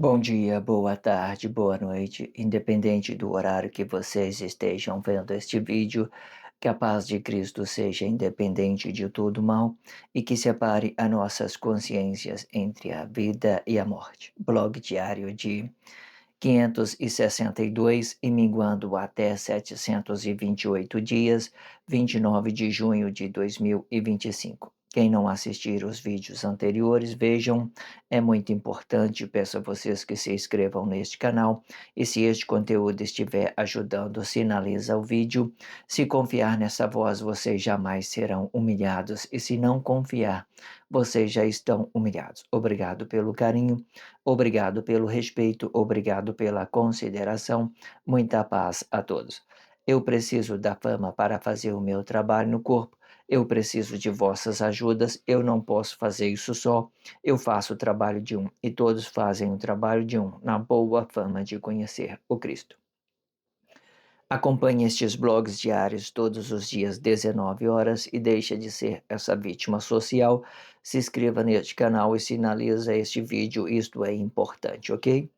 Bom dia, boa tarde, boa noite, independente do horário que vocês estejam vendo este vídeo, que a paz de Cristo seja independente de todo mal e que separe as nossas consciências entre a vida e a morte. Blog diário de 562 e minguando até 728 dias, 29 de junho de 2025. Quem não assistir os vídeos anteriores, vejam, é muito importante. Peço a vocês que se inscrevam neste canal e se este conteúdo estiver ajudando, sinaliza o vídeo. Se confiar nessa voz, vocês jamais serão humilhados e se não confiar, vocês já estão humilhados. Obrigado pelo carinho. Obrigado pelo respeito, obrigado pela consideração. Muita paz a todos. Eu preciso da fama para fazer o meu trabalho no corpo. Eu preciso de vossas ajudas. Eu não posso fazer isso só. Eu faço o trabalho de um e todos fazem o trabalho de um, na boa fama de conhecer o Cristo. Acompanhe estes blogs diários todos os dias, 19 horas, e deixe de ser essa vítima social. Se inscreva neste canal e sinaliza este vídeo, isto é importante, ok?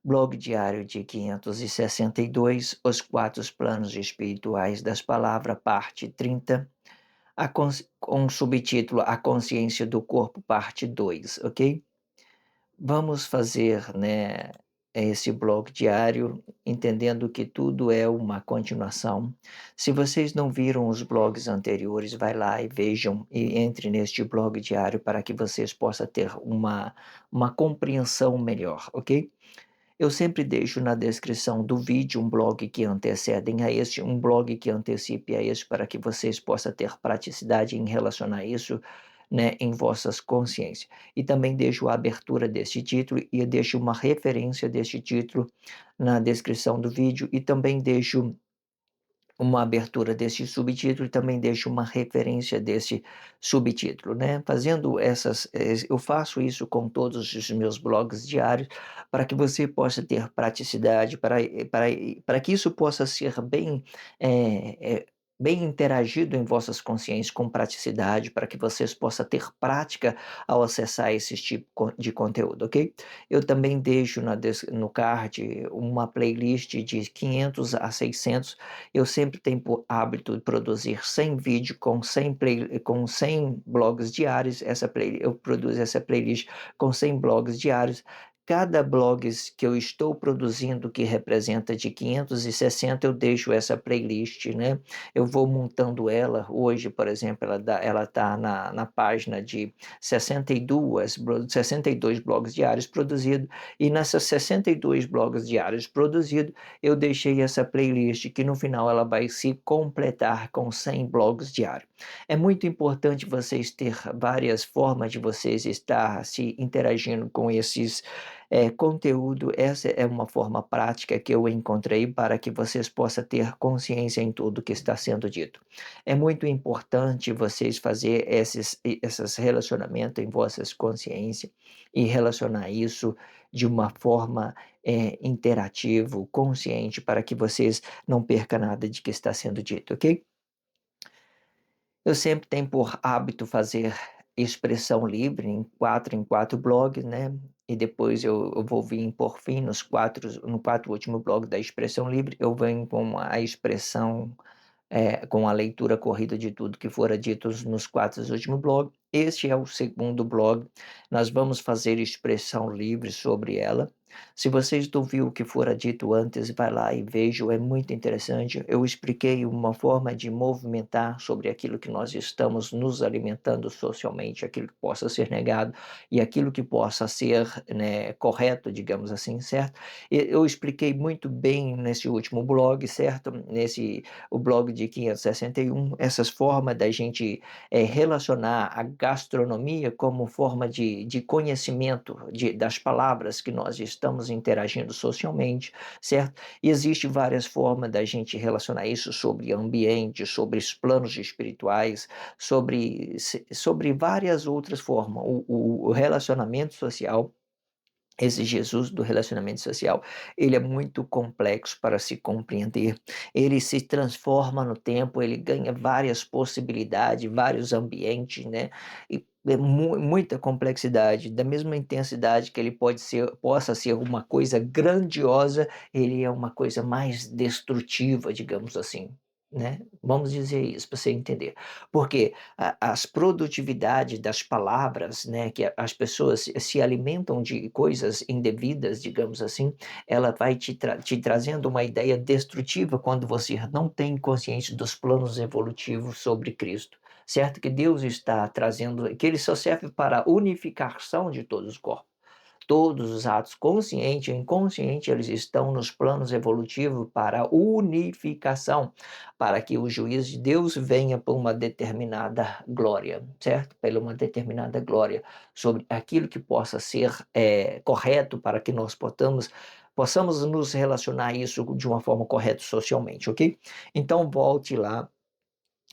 Blog diário de 562, Os Quatro Planos Espirituais das Palavras, parte 30, com o subtítulo A Consciência do Corpo, parte 2, ok? Vamos fazer, né, esse blog diário, entendendo que tudo é uma continuação. Se vocês não viram os blogs anteriores, vai lá e vejam e entre neste blog diário para que vocês possam ter uma compreensão melhor, ok? Eu sempre deixo na descrição do vídeo um blog que antecedem a este, um blog que antecipe a este, para que vocês possam ter praticidade em relacionar isso, né, em vossas consciências. E também deixo a abertura deste título e deixo uma referência deste título na descrição do vídeo e também deixo uma abertura desse subtítulo e também deixo uma referência desse subtítulo, né? Fazendo eu faço isso com todos os meus blogs diários para que você possa ter praticidade, para que isso possa ser bem interagido em vossas consciências com praticidade, para que vocês possam ter prática ao acessar esse tipo de conteúdo, ok? Eu também deixo no card uma playlist de 500 a 600. Eu sempre tenho por hábito de produzir 100 vídeos com 100 blogs diários. Eu produzo essa playlist com 100 blogs diários. Cada blog que eu estou produzindo, que representa de 560, eu deixo essa playlist, né? Eu vou montando ela. Hoje, por exemplo, ela está na página de 62 blogs diários produzidos. E nessas 62 blogs diários produzidos, eu deixei essa playlist que no final ela vai se completar com 100 blogs diários. É muito importante vocês ter várias formas de vocês estar se interagindo com esses conteúdo. Essa é uma forma prática que eu encontrei para que vocês possam ter consciência em tudo que está sendo dito. É muito importante vocês fazer esses relacionamentos em vossas consciências e relacionar isso de uma forma interativo, consciente, para que vocês não percam nada de que está sendo dito, ok? Eu sempre tenho por hábito fazer expressão livre em quatro blogs, né? E depois eu vou vir por fim no quatro último blog da expressão livre, eu venho com a expressão com a leitura corrida de tudo que fora dito nos quatro últimos blogs. Este é o segundo blog. Nós vamos fazer expressão livre sobre ela. Se vocês não viram o que fora dito antes, vai lá e vejam, é muito interessante. Eu expliquei uma forma de movimentar sobre aquilo que nós estamos nos alimentando socialmente, aquilo que possa ser negado e aquilo que possa ser, né, correto, digamos assim, certo? Eu expliquei muito bem nesse último blog, certo? O blog de 561, essas formas da gente relacionar a gastronomia como forma de conhecimento das palavras que nós estamos interagindo socialmente, certo? E existem várias formas da gente relacionar isso sobre ambiente, sobre os planos espirituais, sobre várias outras formas. O relacionamento social, esse Jesus do relacionamento social, ele é muito complexo para se compreender. Ele se transforma no tempo, ele ganha várias possibilidades, vários ambientes, né? E muita complexidade, da mesma intensidade que ele possa ser uma coisa grandiosa, ele é uma coisa mais destrutiva, digamos assim, né. Vamos dizer isso para você entender. Porque as produtividades das palavras, né, que as pessoas se alimentam de coisas indevidas, digamos assim, ela vai te trazendo uma ideia destrutiva quando você não tem consciência dos planos evolutivos sobre Cristo. Certo que Deus está trazendo, que ele só serve para a unificação de todos os corpos. Todos os atos, consciente ou inconsciente, eles estão nos planos evolutivos para a unificação, para que o juízo de Deus venha por uma determinada glória, certo? Pela uma determinada glória sobre aquilo que possa ser correto para que nós possamos nos relacionar isso de uma forma correta socialmente, ok? Então volte lá.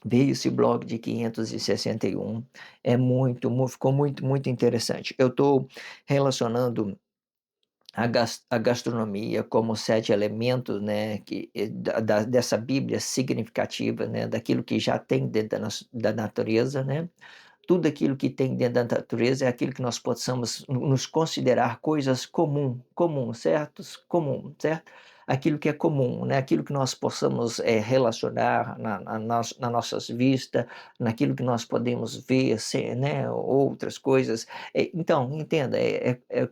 Veio esse blog de 561, é ficou muito interessante. Eu estou relacionando a gastronomia como 7 elementos, né, que dessa Bíblia significativa, né, daquilo que já tem dentro da natureza, né. Tudo aquilo que tem dentro da natureza é aquilo que nós possamos nos considerar coisas comum, certos? Comum, certo? Aquilo que é comum, né? Aquilo que nós possamos relacionar na nossas vistas, naquilo que nós podemos ver, né? Outras coisas. Então, entenda,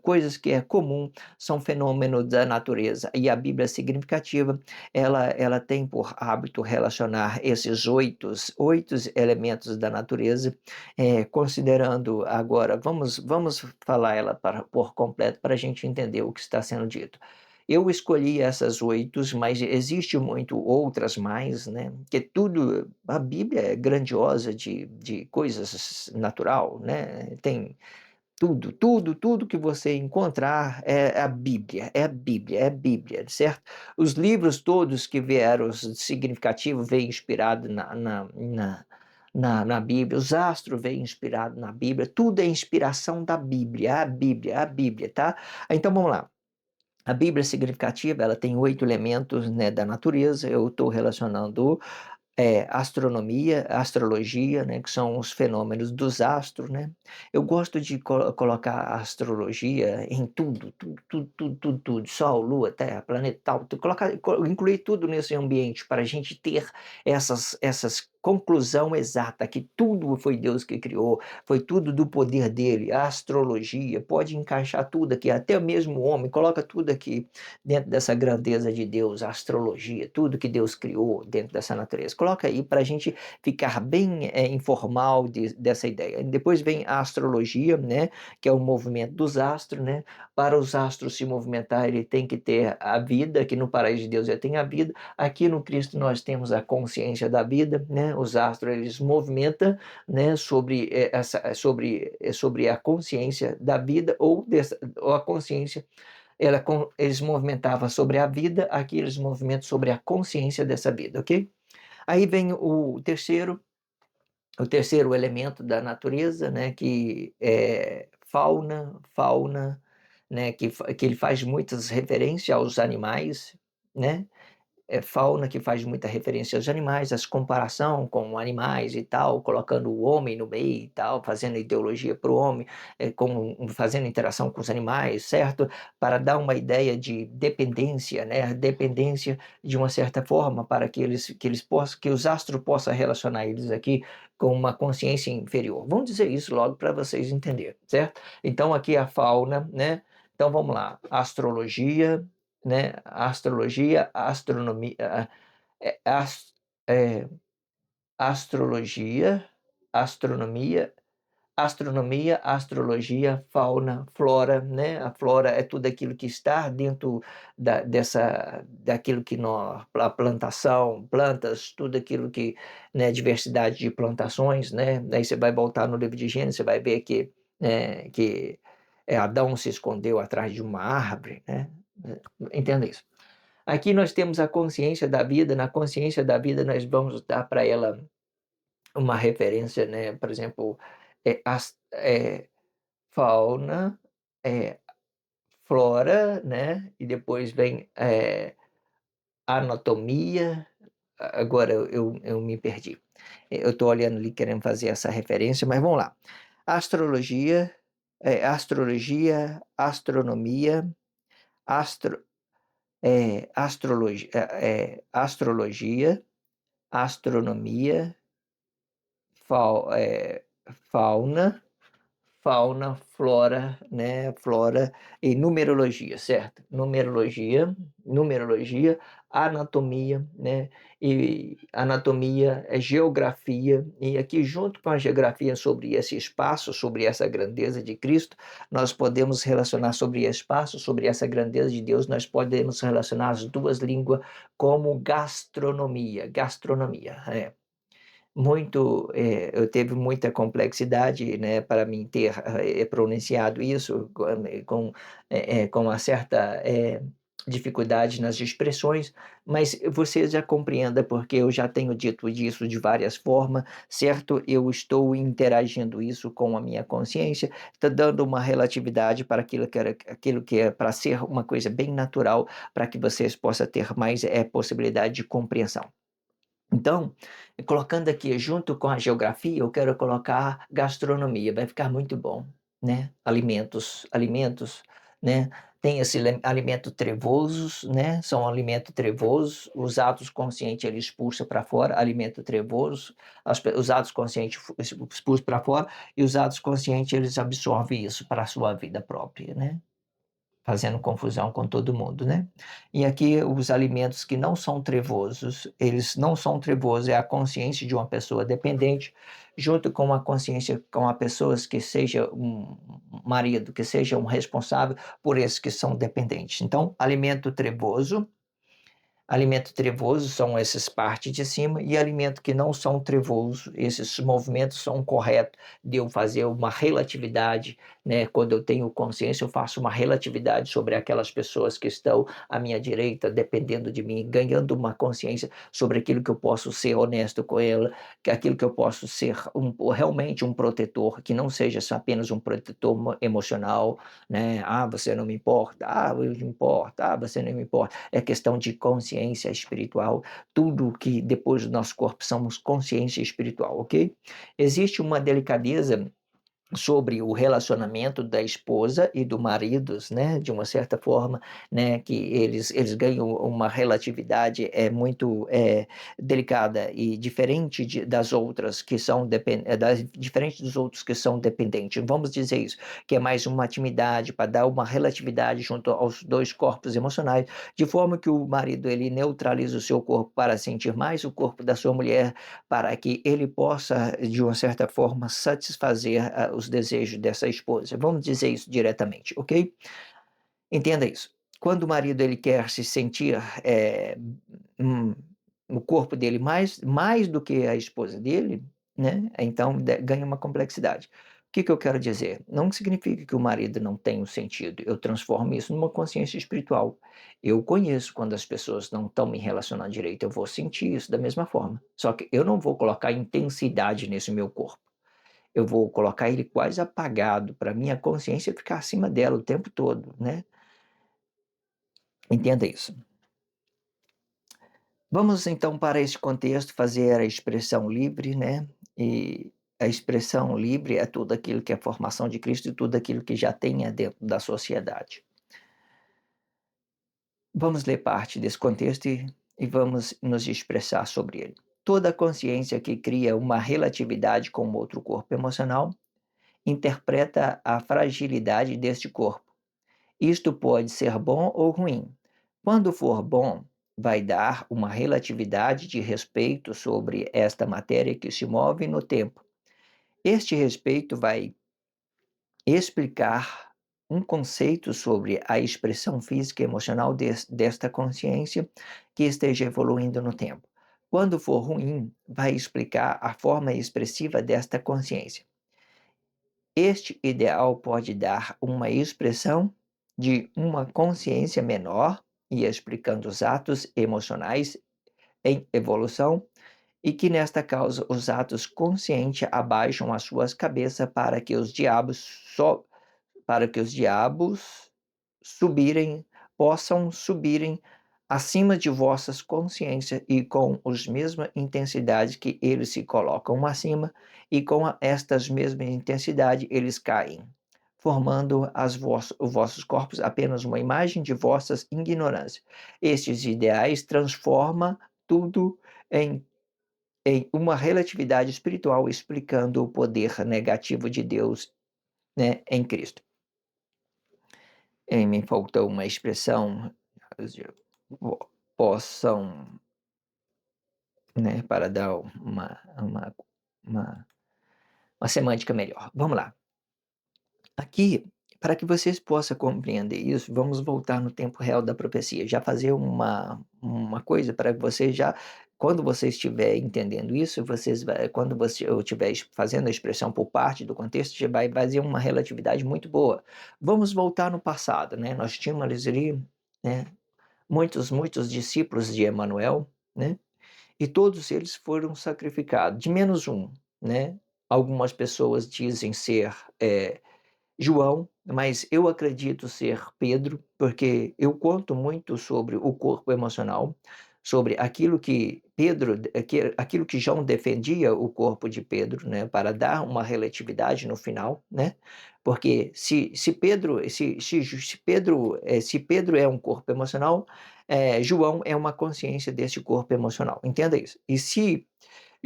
coisas que é comum, são fenômenos da natureza. E a Bíblia significativa, ela tem por hábito relacionar esses oito elementos da natureza, considerando agora, vamos falar ela por completo para a gente entender o que está sendo dito. Eu escolhi essas 8, mas existe muito outras mais, né, que tudo a Bíblia é grandiosa de coisas natural, né, tem tudo que você encontrar é a Bíblia, é a Bíblia, é a Bíblia, certo? Os livros todos que vieram significativos veio inspirado na Bíblia, os astros veio inspirado na Bíblia, tudo é inspiração da Bíblia, a Bíblia, a Bíblia, tá? Então vamos lá. A Bíblia significativa, ela tem 8 elementos, né, da natureza, eu estou relacionando astronomia, astrologia, né, que são os fenômenos dos astros, né. Eu gosto de colocar a astrologia em tudo, Sol, Lua, Terra, planeta, tal, incluir tudo nesse ambiente para a gente ter essas conclusão exata que tudo foi Deus que criou, foi tudo do poder dele, a astrologia, pode encaixar tudo aqui, até mesmo o homem, coloca tudo aqui dentro dessa grandeza de Deus, a astrologia, tudo que Deus criou dentro dessa natureza. Coloca aí para a gente ficar bem informal dessa ideia. Depois vem a astrologia, né, que é o movimento dos astros, né? Para os astros se movimentar, ele tem que ter a vida, que no paraíso de Deus já tem a vida. Aqui no Cristo nós temos a consciência da vida, né? Os astros eles movimentam, né, sobre a consciência da vida ou a consciência eles movimentavam sobre a vida, aqui eles movimentam sobre a consciência dessa vida, ok? Aí vem o terceiro elemento da natureza, né, que é fauna, né, que ele faz muitas referências aos animais, né, fauna que faz muita referência aos animais, as comparação com animais e tal, colocando o homem no meio e tal, fazendo ideologia para o homem, fazendo interação com os animais, certo? Para dar uma ideia de dependência, né? Dependência de uma certa forma para que os astros possam relacionar eles aqui com uma consciência inferior. Vamos dizer isso logo para vocês entenderem, certo? Então aqui a fauna, né? Então vamos lá, astrologia, né, astrologia, astronomia, eh, as eh, astrologia, astronomia, astrologia, fauna, flora, né, a flora é tudo aquilo que está dentro daquilo que a plantação, plantas, tudo aquilo que, né, diversidade de plantações, né, daí você vai voltar no livro de Gênesis, você vai ver que Adão se escondeu atrás de uma árvore, né, entenda isso. Aqui nós temos a consciência da vida, na consciência da vida nós vamos dar para ela uma referência, né, por exemplo, fauna, eh, flora, né, e depois vem, anatomia, agora eu me perdi. Eu estou olhando ali querendo fazer essa referência, mas vamos lá. astrologia, astronomia, astro astrologia, astronomia, fau fauna, flora, né, flora e numerologia, certo? Numerologia, anatomia, né, e anatomia, geografia, e aqui junto com a geografia sobre esse espaço, sobre essa grandeza de Cristo, nós podemos relacionar sobre espaço, sobre essa grandeza de Deus, nós podemos relacionar as duas línguas como gastronomia, muito, eu teve muita complexidade, né, para mim ter pronunciado isso com uma certa dificuldade nas expressões, mas você já compreenda porque eu já tenho dito disso de várias formas, certo? Eu estou interagindo isso com a minha consciência, está dando uma relatividade para aquilo que é para ser uma coisa bem natural, para que vocês possam ter mais possibilidade de compreensão. Então, colocando aqui junto com a geografia, eu quero colocar gastronomia, vai ficar muito bom, né? Alimentos, né? Tem esse alimento trevosos, né? São alimento trevosos, os atos conscientes ele expulsa para fora, alimento trevoso, os atos conscientes expulsa para fora e os atos conscientes eles absorvem isso para a sua vida própria, né? Fazendo confusão com todo mundo, né. E aqui os alimentos que não são trevosos, eles não são trevosos, é a consciência de uma pessoa dependente, junto com a consciência com a pessoas que seja um marido, que seja um responsável por esses que são dependentes. Então, alimento trevoso são essas partes de cima e alimento que não são trevoso, esses movimentos são corretos de eu fazer uma relatividade, né? Quando eu tenho consciência, eu faço uma relatividade sobre aquelas pessoas que estão à minha direita, dependendo de mim, ganhando uma consciência sobre aquilo que eu posso ser honesto com ela, que aquilo que eu posso ser realmente um protetor, que não seja só apenas um protetor emocional, né? Ah, você não me importa, ah, eu me importo, ah, você não me importa, é questão de consciência espiritual. Tudo que depois do nosso corpo somos consciência espiritual, ok? Existe uma delicadeza sobre o relacionamento da esposa e do marido, né, de uma certa forma, né, que eles ganham uma relatividade muito delicada e diferente das outras que são diferente dos outros que são dependentes. Vamos dizer isso, que é mais uma intimidade para dar uma relatividade junto aos dois corpos emocionais, de forma que o marido ele neutraliza o seu corpo para sentir mais o corpo da sua mulher, para que ele possa, de uma certa forma, satisfazer os desejos dessa esposa. Vamos dizer isso diretamente, ok? Entenda isso. Quando o marido ele quer se sentir hum, o corpo dele mais do que a esposa dele, né? Então ganha uma complexidade. O que eu quero dizer? Não significa que o marido não tenha um sentido. Eu transformo isso numa consciência espiritual. Eu conheço quando as pessoas não estão me relacionando direito, eu vou sentir isso da mesma forma. Só que eu não vou colocar intensidade nesse meu corpo. Eu vou colocar ele quase apagado para minha consciência ficar acima dela o tempo todo, né? Entenda isso. Vamos então para esse contexto fazer a expressão livre, né? E a expressão livre é tudo aquilo que é formação de Cristo e tudo aquilo que já tem dentro da sociedade. Vamos ler parte desse contexto e vamos nos expressar sobre ele. Toda consciência que cria uma relatividade com outro corpo emocional interpreta a fragilidade deste corpo. Isto pode ser bom ou ruim. Quando for bom, vai dar uma relatividade de respeito sobre esta matéria que se move no tempo. Este respeito vai explicar um conceito sobre a expressão física e emocional desta consciência que esteja evoluindo no tempo. Quando for ruim, vai explicar a forma expressiva desta consciência. Este ideal pode dar uma expressão de uma consciência menor e explicando os atos emocionais em evolução e que nesta causa os atos conscientes abaixam as suas cabeças para que os diabos subirem, possam subirem acima de vossas consciências e com as mesmas intensidades que eles se colocam acima, e com estas mesmas intensidades eles caem, formando os vossos corpos apenas uma imagem de vossas ignorâncias. Estes ideais transformam tudo em uma relatividade espiritual, explicando o poder negativo de Deus, né, em Cristo. Me faltou uma expressão, possam, né, para dar uma, uma semântica melhor. Vamos lá. Aqui, para que vocês possam compreender isso, vamos voltar no tempo real da profecia, já fazer uma coisa para que você já, quando você estiver entendendo isso, quando eu estiver fazendo a expressão por parte do contexto, já vai fazer uma relatividade muito boa. Vamos voltar no passado, né? Nós tínhamos ali, né, muitos discípulos de Emanuel, né? E todos eles foram sacrificados, de menos um, né? Algumas pessoas dizem ser João, mas eu acredito ser Pedro, porque eu conto muito sobre o corpo emocional, sobre aquilo que aquilo que João defendia o corpo de Pedro, né, para dar uma relatividade no final, né? Porque se Pedro é um corpo emocional, João é uma consciência desse corpo emocional. Entenda isso. E se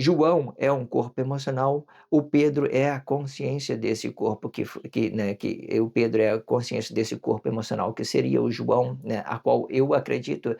João é um corpo emocional, o Pedro é a consciência desse corpo né, o Pedro é a consciência desse corpo emocional que seria o João, né, a qual eu acredito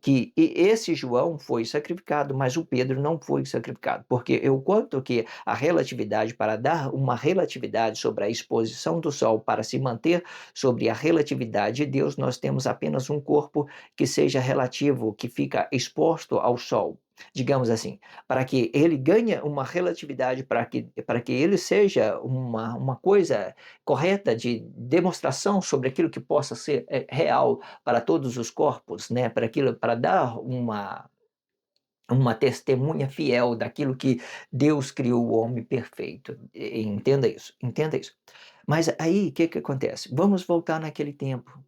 que esse João foi sacrificado, mas o Pedro não foi sacrificado, porque eu conto que a relatividade, para dar uma relatividade sobre a exposição do Sol, para se manter sobre a relatividade de Deus, nós temos apenas um corpo que seja relativo, que fica exposto ao Sol, digamos assim, para que ele ganhe uma relatividade, para que ele seja uma coisa correta de demonstração sobre aquilo que possa ser real para todos os corpos, né? Para dar uma testemunha fiel daquilo que Deus criou o homem perfeito. Entenda isso, entenda isso. Mas aí, o que que acontece? Vamos voltar naquele tempo.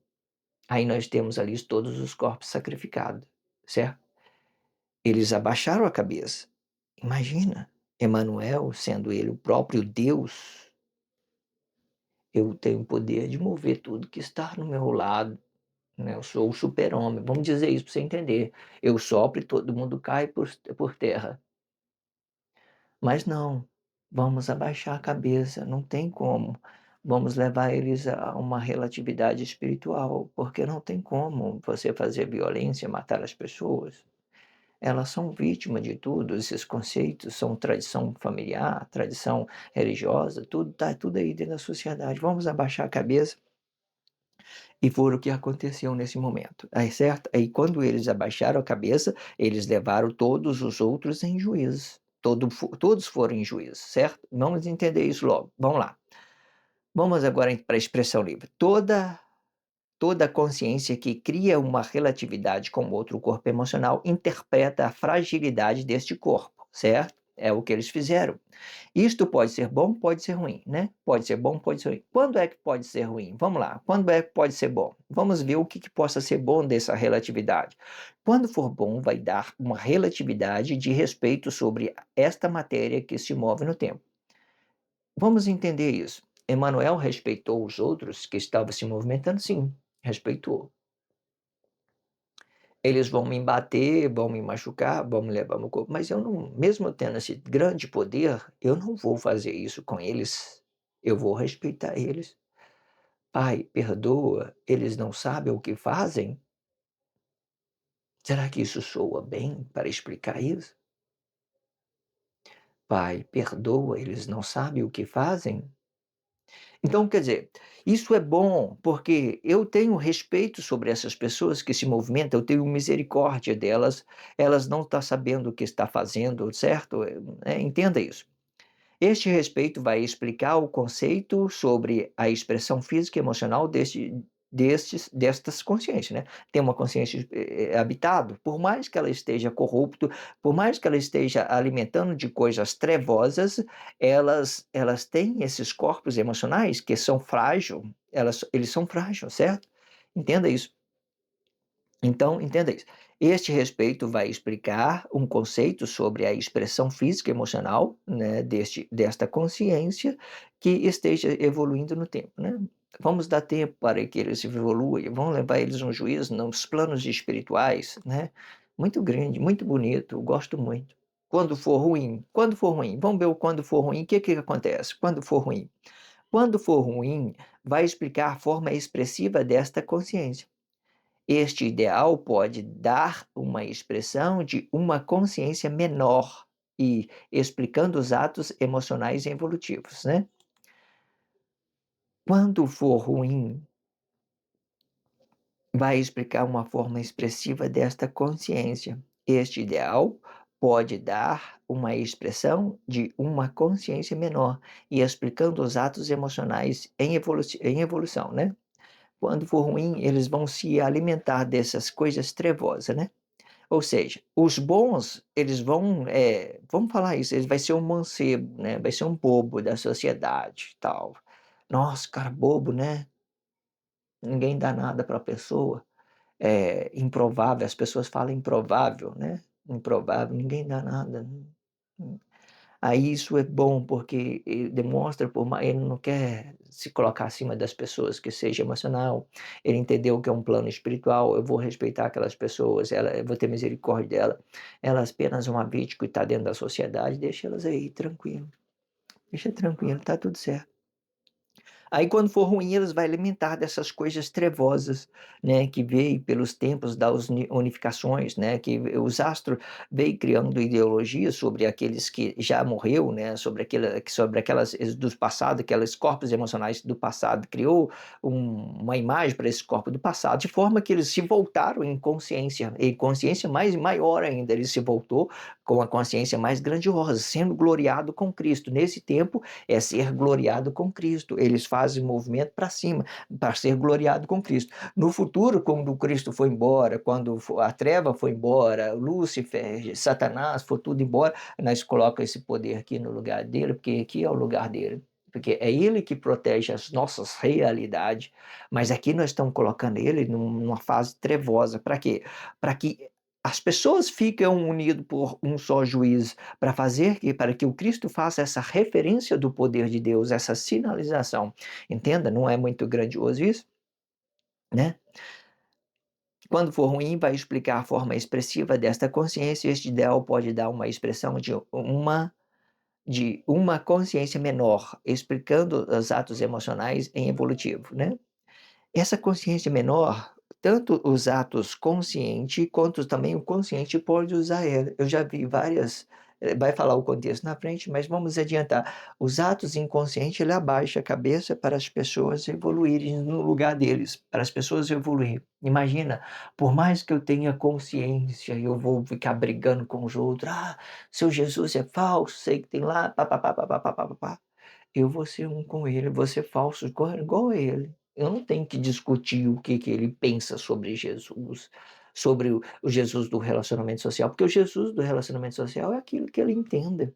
Aí nós temos ali todos os corpos sacrificados, certo? Eles abaixaram a cabeça. Imagina, Emanuel, sendo ele o próprio Deus, eu tenho o poder de mover tudo que está no meu lado, né? Eu sou o super-homem. Vamos dizer isso para você entender. Eu sopro e todo mundo cai por terra. Mas não, vamos abaixar a cabeça, não tem como. Vamos levar eles a uma relatividade espiritual, porque não tem como você fazer violência, matar as pessoas. Elas são vítimas de tudo, esses conceitos são tradição familiar, tradição religiosa, tudo está tudo aí dentro da sociedade. Vamos abaixar a cabeça, e foi o que aconteceu nesse momento. Aí, certo? Aí quando eles abaixaram a cabeça, eles levaram todos os outros em juízo. Todos foram em juízo, certo? Vamos entender isso logo. Vamos lá. Vamos agora para a expressão livre. Toda consciência que cria uma relatividade com outro corpo emocional interpreta a fragilidade deste corpo, certo? É o que eles fizeram. Isto pode ser bom, pode ser ruim, né? Pode ser bom, pode ser ruim. Quando é que pode ser ruim? Vamos lá. Quando é que pode ser bom? Vamos ver o que possa ser bom dessa relatividade. Quando for bom, vai dar uma relatividade de respeito sobre esta matéria que se move no tempo. Vamos entender isso. Emanuel respeitou os outros que estavam se movimentando? Sim, respeitou. Eles vão me bater, vão me machucar, vão me levar no corpo, mas eu não, mesmo tendo esse grande poder, eu não vou fazer isso com eles. Eu vou respeitar eles. Pai, perdoa, eles não sabem o que fazem? Será que isso soa bem para explicar isso? Pai, perdoa, eles não sabem o que fazem? Então, quer dizer, isso é bom, porque eu tenho respeito sobre essas pessoas que se movimentam, eu tenho misericórdia delas, elas não estão sabendo o que está fazendo, certo? Entenda isso. Este respeito vai explicar o conceito sobre a expressão física e emocional destas consciências, né? Tem uma consciência habitada, por mais que ela esteja corrupta, por mais que ela esteja alimentando de coisas trevosas, elas têm esses corpos emocionais que são frágeis, eles são frágeis, certo? Entenda isso. Então, entenda isso. Este respeito vai explicar um conceito sobre a expressão física e emocional, né, desta consciência que esteja evoluindo no tempo, né? Vamos dar tempo para que eles evoluam, vamos levar eles a um juízo nos planos espirituais, né? Muito grande, muito bonito, eu gosto muito. Quando for ruim, vamos ver o quando for ruim, o que que acontece? Quando for ruim. Quando for ruim, vai explicar a forma expressiva desta consciência. Este ideal pode dar uma expressão de uma consciência menor e explicando os atos emocionais evolutivos, né? Quando for ruim, vai explicar uma forma expressiva desta consciência. Este ideal pode dar uma expressão de uma consciência menor e explicando os atos emocionais em evolução, né? Quando for ruim, eles vão se alimentar dessas coisas trevosas, né? Ou seja, os bons, eles vão, vamos falar isso, ele vai ser um mancebo, né, vai ser um bobo da sociedade, tal. Nossa, cara bobo, né, ninguém dá nada para a pessoa, improvável, as pessoas falam improvável, né, improvável, ninguém dá nada. Aí isso é bom, porque demonstra por mais ele não quer se colocar acima das pessoas, que seja emocional, ele entendeu que é um plano espiritual, eu vou respeitar aquelas pessoas, eu vou ter misericórdia dela, elas apenas uma vítima que está dentro da sociedade, deixa elas aí, tranquilo, deixa tranquilo, tá tudo certo. Aí quando for ruim, eles vai alimentar dessas coisas trevosas, né, que veio pelos tempos das unificações, né, que os astros veio criando ideologias sobre aqueles que já morreu, né, sobre aquelas dos passados, aqueles corpos emocionais do passado, criou uma imagem para esse corpo do passado, de forma que eles se voltaram em consciência mais maior ainda, ele se voltou com a consciência mais grandiosa, sendo gloriado com Cristo. Nesse tempo, é ser gloriado com Cristo. Eles fazem movimento para cima, para ser gloriado com Cristo. No futuro, quando Cristo foi embora, quando a treva foi embora, Lúcifer, Satanás, foi tudo embora, nós colocamos esse poder aqui no lugar dele, porque aqui é o lugar dele. Porque é ele que protege as nossas realidades, mas aqui nós estamos colocando ele numa fase trevosa. Para quê? Para que as pessoas fiquem unidas por um só juízo, para que o Cristo faça essa referência do poder de Deus, essa sinalização. Entenda, não é muito grandioso isso, né? Quando for ruim, vai explicar a forma expressiva desta consciência. Este ideal pode dar uma expressão de uma consciência menor, explicando os atos emocionais em evolutivo, né? Essa consciência menor, tanto os atos consciente, quanto também o consciente pode usar ela. Eu já vi várias, vai falar o contexto na frente, mas vamos adiantar. Os atos inconscientes, ele abaixa a cabeça para as pessoas evoluírem no lugar deles, para as pessoas evoluírem. Imagina, por mais que eu tenha consciência, eu vou ficar brigando com os outros, seu Jesus é falso, sei que tem lá, papapá, papapá, papapá. Eu vou ser um com ele, vou ser falso igual a ele. Eu não tenho que discutir o que que ele pensa sobre Jesus, sobre o Jesus do relacionamento social, porque o Jesus do relacionamento social é aquilo que ele entenda.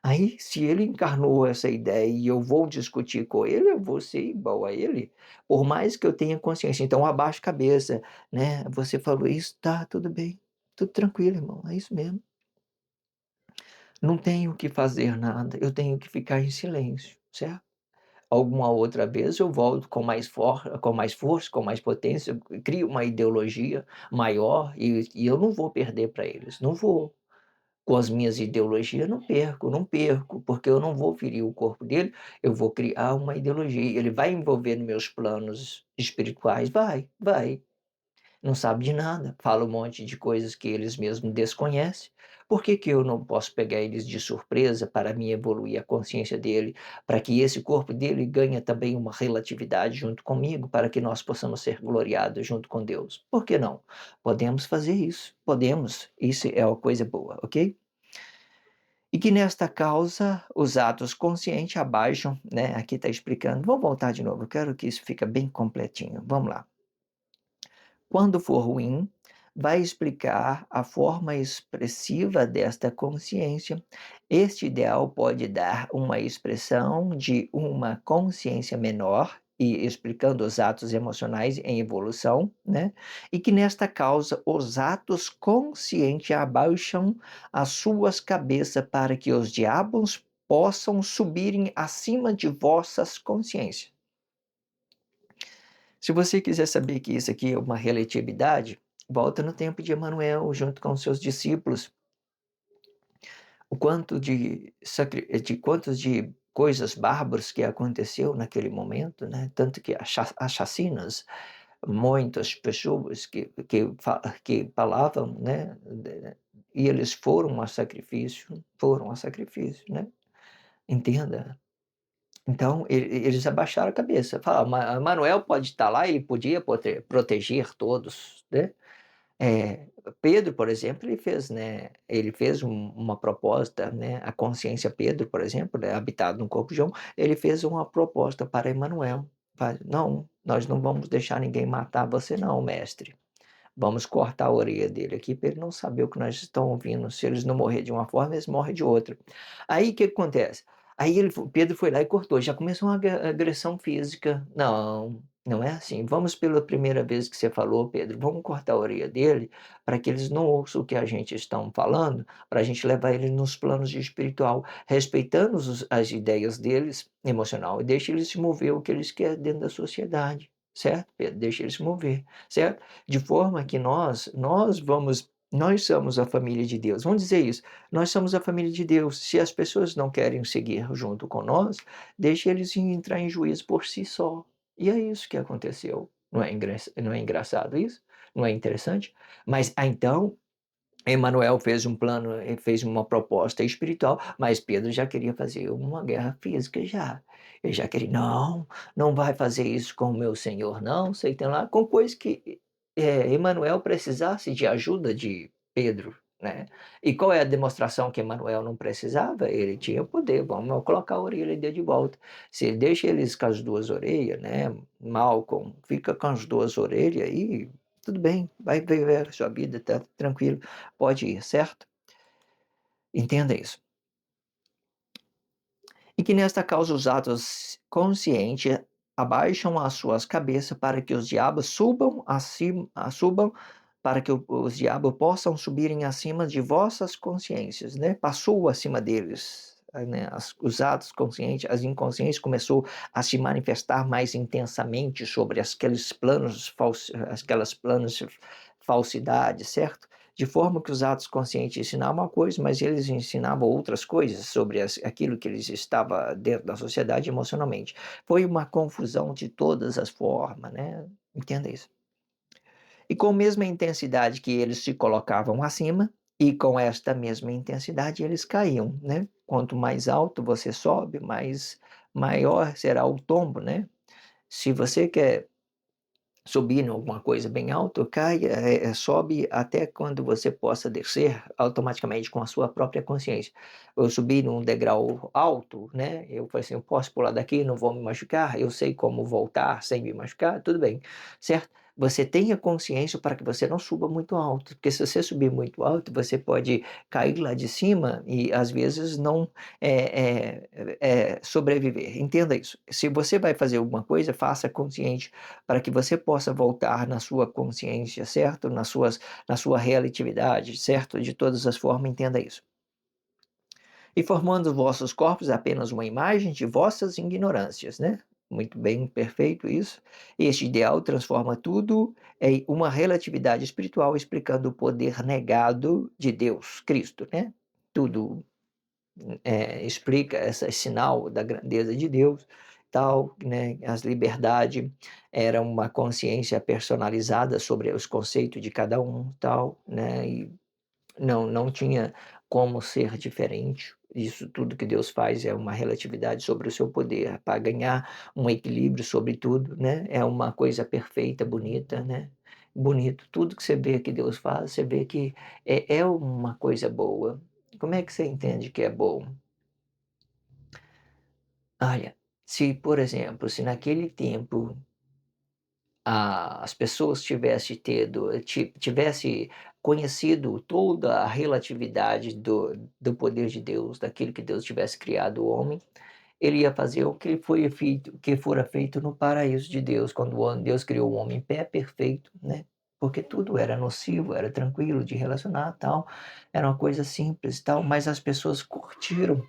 Aí, se ele encarnou essa ideia e eu vou discutir com ele, eu vou ser igual a ele, por mais que eu tenha consciência. Então, abaixa a cabeça, né? Você falou isso, tá, tudo bem, tudo tranquilo, irmão, é isso mesmo. Não tenho que fazer nada, eu tenho que ficar em silêncio, certo? Alguma outra vez eu volto com mais força, com mais potência, crio uma ideologia maior e eu não vou perder para eles, não vou. Com as minhas ideologias não perco, não perco, porque eu não vou ferir o corpo dele, eu vou criar uma ideologia. Ele vai envolver nos meus planos espirituais? Vai. Não sabe de nada, fala um monte de coisas que eles mesmos desconhecem. Por que que eu não posso pegar eles de surpresa para me evoluir a consciência dele, para que esse corpo dele ganhe também uma relatividade junto comigo, para que nós possamos ser gloriados junto com Deus? Por que não? Podemos fazer isso, podemos. Isso é uma coisa boa, ok? E que nesta causa os atos conscientes abaixam, né? Aqui está explicando. Vamos voltar de novo, eu quero que isso fique bem completinho. Vamos lá. Quando for ruim, vai explicar a forma expressiva desta consciência. Este ideal pode dar uma expressão de uma consciência menor e explicando os atos emocionais em evolução, né? E que nesta causa os atos conscientes abaixam as suas cabeças para que os diabos possam subirem acima de vossas consciências. Se você quiser saber que isso aqui é uma relatividade, volta no tempo de Emanuel junto com seus discípulos. O quanto de quantos de coisas bárbaras que aconteceu naquele momento, né? Tanto que as chacinas, muitas pessoas que falavam, né? E eles foram a sacrifício, né? Entenda. Então, eles abaixaram a cabeça. Falaram, Manuel pode estar lá, ele podia proteger todos, né? É, Pedro, por exemplo, ele fez uma proposta, né, a consciência Pedro, por exemplo, né, habitado no corpo de João, ele fez uma proposta para Emanuel. Não, nós não vamos deixar ninguém matar você não, mestre. Vamos cortar a orelha dele aqui para ele não saber o que nós estamos ouvindo. Se eles não morrer de uma forma, eles morrem de outra. Aí o que acontece? Pedro foi lá e cortou. Já começou uma agressão física. Não, não é assim. Vamos pela primeira vez que você falou, Pedro, vamos cortar a orelha dele para que eles não ouçam o que a gente está falando, para a gente levar ele nos planos de espiritual, respeitando as ideias deles, emocional, e deixa eles se mover o que eles querem dentro da sociedade. Certo, Pedro? Deixa eles se mover, certo? De forma que nós somos a família de Deus. Vamos dizer isso. Nós somos a família de Deus. Se as pessoas não querem seguir junto com nós, deixe eles entrar em juízo por si só. E é isso que aconteceu. Não é engraçado isso? Não é interessante? Mas então Emanuel fez um plano, fez uma proposta espiritual, mas Pedro já queria fazer uma guerra física já. Ele já queria, não, não vai fazer isso com o meu Senhor, não, sei tem lá, com coisa que Emanuel precisasse de ajuda de Pedro, né? E qual é a demonstração que Emanuel não precisava? Ele tinha poder, vamos colocar a orelha dele de volta. Se ele deixa eles com as duas orelhas, né? Malcolm fica com as duas orelhas aí, tudo bem, vai viver a sua vida, tá tranquilo, pode ir, certo? Entenda isso. E que nesta causa os atos conscientes abaixam as suas cabeças para que os diabos subam para que os diabos possam subirem acima de vossas consciências, né? Passou acima deles, né? Os atos conscientes, as inconscientes começou a se manifestar mais intensamente sobre aquelas planos falsidades, certo? De forma que os atos conscientes ensinavam uma coisa, mas eles ensinavam outras coisas sobre aquilo que eles estavam dentro da sociedade emocionalmente. Foi uma confusão de todas as formas, né? Entenda isso. E com a mesma intensidade que eles se colocavam acima, e com esta mesma intensidade eles caíam, né? Quanto mais alto você sobe, maior será o tombo, né? Se você quer subir em alguma coisa bem alto, sobe até quando você possa descer automaticamente com a sua própria consciência. Eu subi num degrau alto, né? Eu falei assim, eu posso pular daqui, não vou me machucar, eu sei como voltar sem me machucar, tudo bem, certo? Você tenha consciência para que você não suba muito alto, porque se você subir muito alto, você pode cair lá de cima e às vezes não sobreviver. Entenda isso. Se você vai fazer alguma coisa, faça consciente para que você possa voltar na sua consciência, certo? Na sua relatividade, certo? De todas as formas, entenda isso. E formando os vossos corpos apenas uma imagem de vossas ignorâncias, né? Muito bem, perfeito isso. Este ideal transforma tudo em uma relatividade espiritual, explicando o poder negado de Deus, Cristo, né? Tudo explica esse sinal da grandeza de Deus, tal, né? As liberdades era uma consciência personalizada sobre os conceitos de cada um, tal, né? E não tinha como ser diferente. Isso tudo que Deus faz é uma relatividade sobre o seu poder, para ganhar um equilíbrio sobre tudo, né? É uma coisa perfeita, bonita, né? Bonito. Tudo que você vê que Deus faz, você vê que é uma coisa boa. Como é que você entende que é bom? Olha, se, por exemplo, se naquele tempo as pessoas tivesse conhecido toda a relatividade do poder de Deus, daquilo que Deus tivesse criado o homem, ele ia fazer o que foi feito, que fora feito no paraíso de Deus, quando Deus criou o homem em pé perfeito, né, porque tudo era nocivo, era tranquilo de relacionar, tal, era uma coisa simples, tal, mas as pessoas curtiram,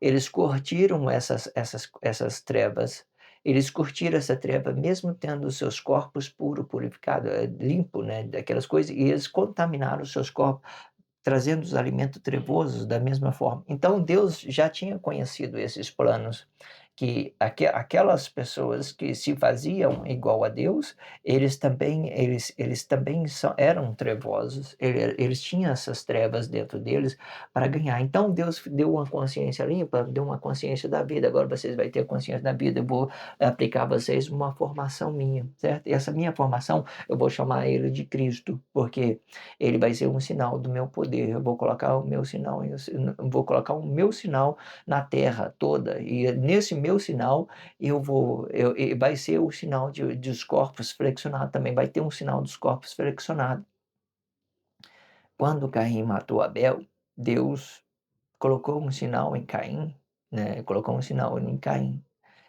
eles curtiram essas trevas, eles curtiram essa treva mesmo tendo os seus corpos purificado, limpo, né, daquelas coisas, e eles contaminaram os seus corpos trazendo os alimentos trevosos da mesma forma. Então Deus já tinha conhecido esses planos, que aquelas pessoas que se faziam igual a Deus, eles também eram trevosos, eles tinham essas trevas dentro deles para ganhar. Então Deus deu uma consciência limpa, deu uma consciência da vida, agora vocês vão ter consciência da vida, eu vou aplicar a vocês uma formação minha, certo? E essa minha formação, eu vou chamar ele de Cristo, porque ele vai ser um sinal do meu poder. Eu vou colocar o meu sinal, vou colocar o meu sinal na terra toda. E nesse meu sinal, vai ser o sinal dos corpos flexionados também. Vai ter um sinal dos corpos flexionados. Quando Caim matou Abel, Deus colocou um sinal em Caim, né? Colocou um sinal em Caim.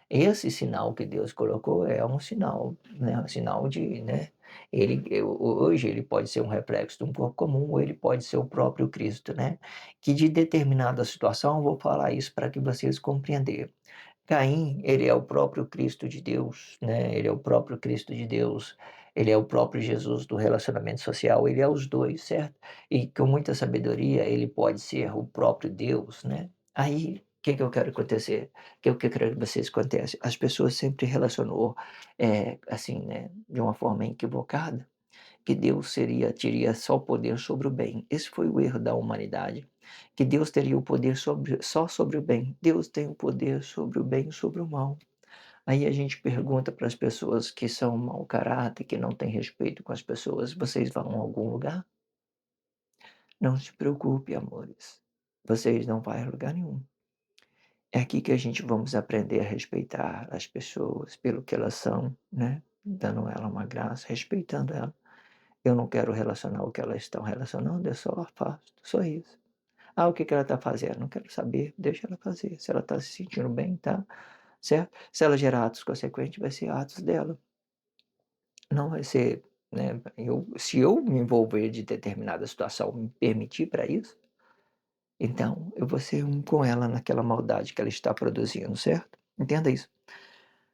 Esse sinal que Deus colocou é um sinal, né, um sinal de, né, hoje ele pode ser um reflexo de um corpo comum ou ele pode ser o próprio Cristo, né, que de determinada situação, eu vou falar isso para que vocês compreendam. Caim, ele é o próprio Cristo de Deus, né, ele é o próprio Cristo de Deus, ele é o próprio Jesus do relacionamento social, ele é os dois, certo? E com muita sabedoria ele pode ser o próprio Deus, né. Aí, o que que eu quero acontecer? Que eu quero que vocês acontece? As pessoas sempre relacionou, assim, né, de uma forma equivocada, que Deus teria só o poder sobre o bem. Esse foi o erro da humanidade, que Deus teria o poder só sobre o bem. Deus tem o poder sobre o bem e sobre o mal. Aí a gente pergunta para as pessoas que são mau caráter, que não têm respeito com as pessoas: "Vocês vão a algum lugar?" Não se preocupe, amores, vocês não vão a lugar nenhum. É aqui que a gente vamos aprender a respeitar as pessoas pelo que elas são, né, dando a ela uma graça, respeitando ela. Eu não quero relacionar o que elas estão relacionando, eu só afasto, só isso. Ah, o que que ela está fazendo? Não quero saber, deixa ela fazer. Se ela está se sentindo bem, tá, certo? Se ela gerar atos consequentes, vai ser atos dela. Não vai ser, né, se eu me envolver de determinada situação, me permitir para isso, então eu vou ser um com ela naquela maldade que ela está produzindo, certo? Entenda isso.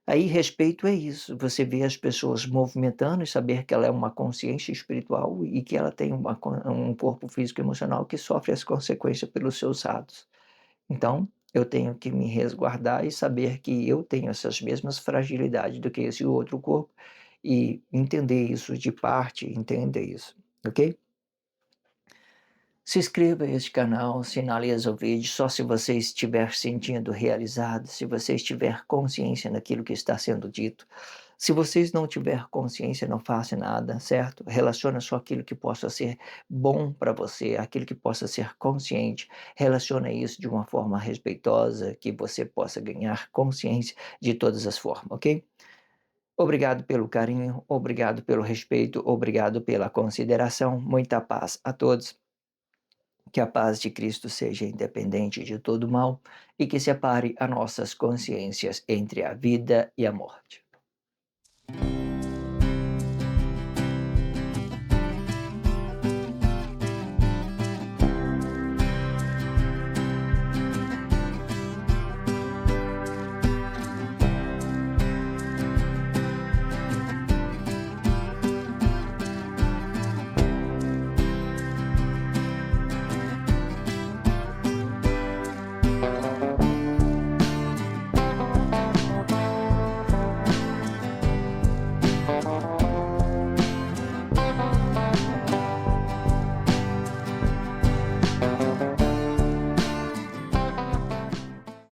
Aí respeito é isso, você vê as pessoas movimentando e saber que ela é uma consciência espiritual e que ela tem um corpo físico e emocional que sofre as consequências pelos seus atos. Então, eu tenho que me resguardar e saber que eu tenho essas mesmas fragilidades do que esse outro corpo e entender isso de parte, entenda isso, ok? Se inscreva neste canal, sinaliza o vídeo só se você estiver sentindo realizado, se você estiver consciência daquilo que está sendo dito. Se vocês não tiver consciência, não faça nada, certo? Relaciona só aquilo que possa ser bom para você, aquilo que possa ser consciente. Relaciona isso de uma forma respeitosa, que você possa ganhar consciência de todas as formas, ok? Obrigado pelo carinho, obrigado pelo respeito, obrigado pela consideração. Muita paz a todos. Que a paz de Cristo seja independente de todo mal e que separe as nossas consciências entre a vida e a morte.